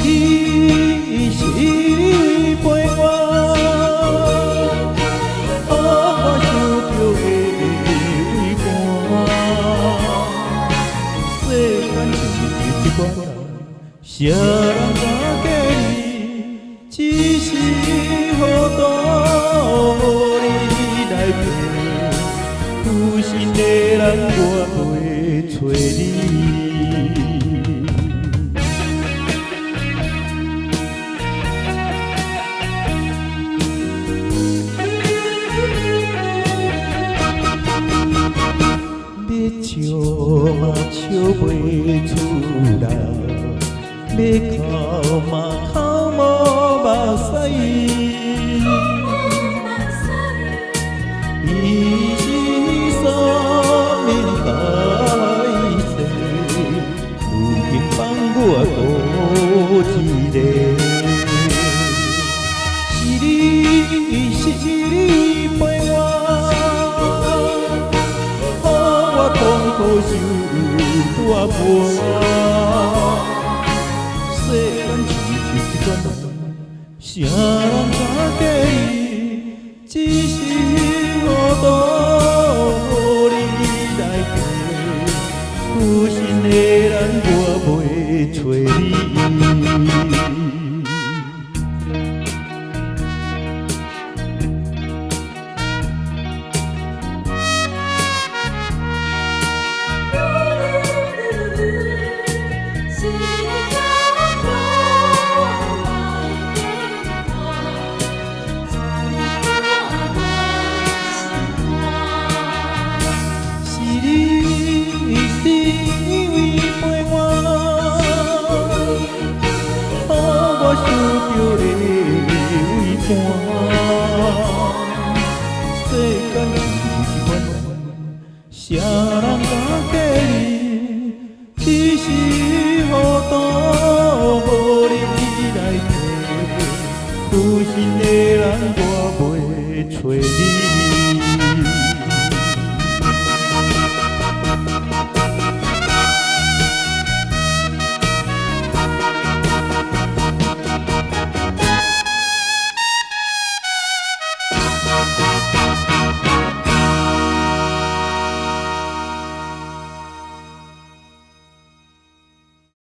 你是陪我，予我想着的畏寒。世间就是一关人，啥人敢假你？只是予你来陪，有心的人我袂找你。要笑嘛笑袂出来，要哭嘛哭无目屎。伊是三面海誓，如今放我孤一个。是你陪我。苦受大半，世间就是一关人，啥人敢假你？只是予你来陪，有心的人我袂找你。想着的畏寒，世间就是一关人，啥人敢假你？只是予你来陪，有心的人我袂找你。